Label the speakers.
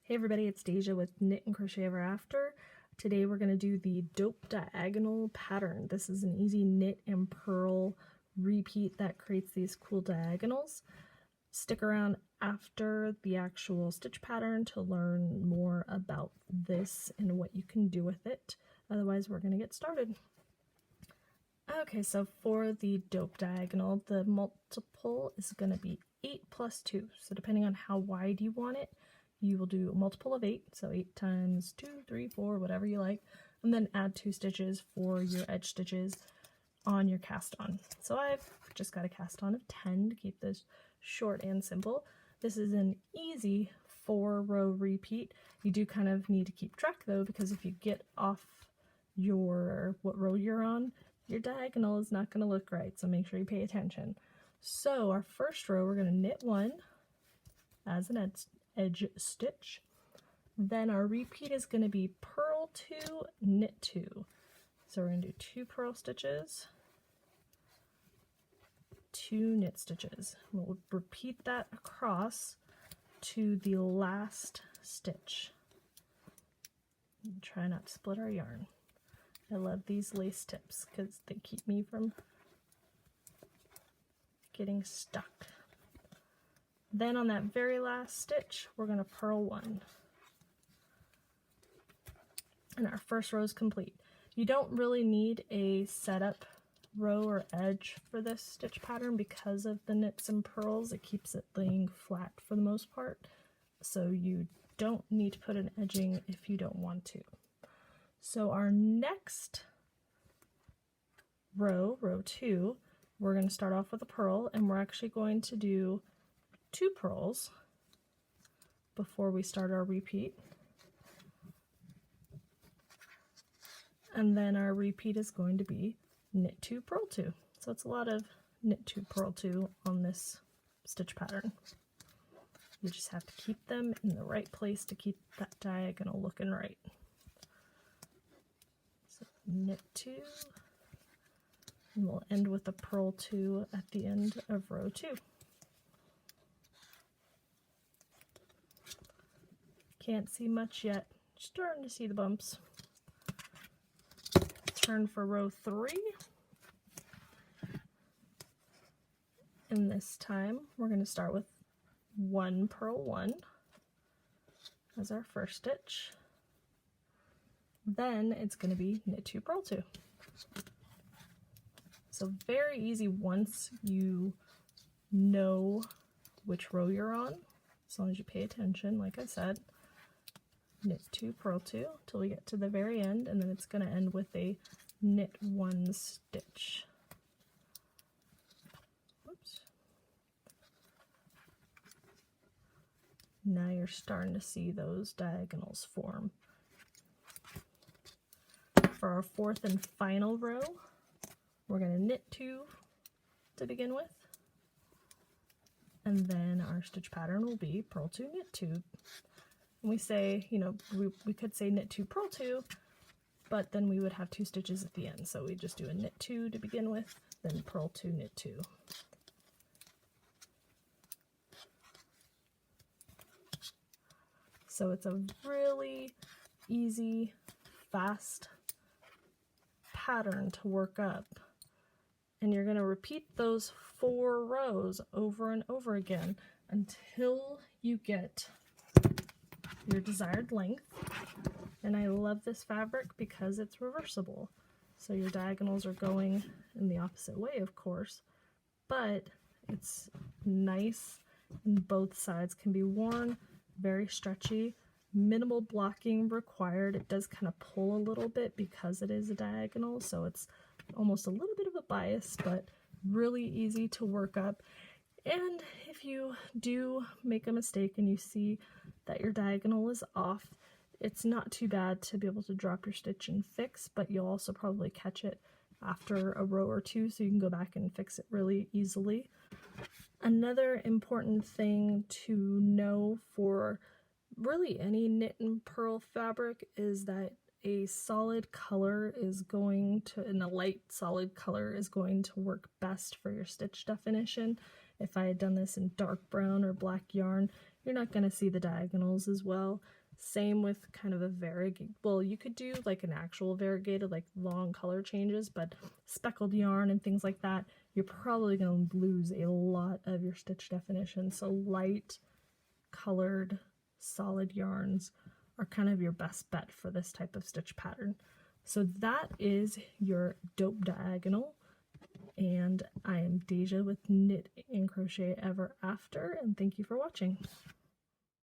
Speaker 1: Hey everybody, it's Deja with Knit and Crochet Ever After. Today we're going to do the dope diagonal pattern. This is an easy knit and purl repeat that creates these cool diagonals. Stick around after the actual stitch pattern to learn more about this and what you can do with it. Otherwise, we're going to get started. Okay, so for the dope diagonal, the multiple is going to be 8 plus 2. So depending on how wide you want it, you will do a multiple of 8, so 8 times 2, 3, 4, whatever you like, and then add 2 stitches for your edge stitches on your cast on. So I've just got a cast on of 10 to keep this short and simple. This is an easy 4-row repeat. You do kind of need to keep track though, because if you get off what row you're on, your diagonal is not going to look right, so make sure you pay attention. So our first row, we're going to knit 1 as an edge stitch. Then our repeat is going to be purl 2, knit 2. So we're going to do 2 purl stitches, 2 knit stitches. We'll repeat that across to the last stitch. And try not to split our yarn. I love these lace tips because they keep me from getting stuck. Then on that very last stitch, we're going to purl 1. And our first row is complete. You don't really need a setup row or edge for this stitch pattern because of the knits and purls. It keeps it laying flat for the most part. So you don't need to put an edging if you don't want to. So our next row, row 2, we're going to start off with a purl, and we're actually going to do 2 purls before we start our repeat. And then our repeat is going to be knit 2, purl 2. So it's a lot of knit 2, purl 2 on this stitch pattern. You just have to keep them in the right place to keep that diagonal looking right. So knit 2, and we'll end with a purl 2 at the end of row 2. Can't see much yet, starting to see the bumps. Turn for row 3. And this time we're going to start with 1 purl 1 as our first stitch. Then it's going to be knit 2, purl 2. So very easy once you know which row you're on, as long as you pay attention, like I said. Knit 2, purl 2 till we get to the very end, and then it's going to end with a knit 1 stitch. Whoops. Now you're starting to see those diagonals form. For our fourth and final row, we're going to knit 2 to begin with, and then our stitch pattern will be purl 2, knit 2. We say, we could say knit 2, purl 2, but then we would have 2 stitches at the end. So we just do a knit 2 to begin with, then purl 2, knit 2. So it's a really easy, fast pattern to work up. And you're going to repeat those 4 rows over and over again until you get your desired length. And I love this fabric because it's reversible, so your diagonals are going in the opposite way, of course, but it's nice and both sides can be worn. Very stretchy, minimal blocking required. It does kind of pull a little bit because it is a diagonal, so it's almost a little bit of a bias, but really easy to work up. And if you do make a mistake and you see that your diagonal is off, it's not too bad to be able to drop your stitch and fix, but you'll also probably catch it after a row or 2, so you can go back and fix it really easily. Another important thing to know for really any knit and purl fabric is that a solid color is going to, and a light solid color is going to work best for your stitch definition. If I had done this in dark brown or black yarn, you're not going to see the diagonals as well. Same with kind of a variegated, well, you could do like an actual variegated, like long color changes, but speckled yarn and things like that, you're probably going to lose a lot of your stitch definition. So light colored solid yarns are kind of your best bet for this type of stitch pattern. So that is your dope diagonal, and I am Deja with Knit and Crochet Ever After, and thank you for watching.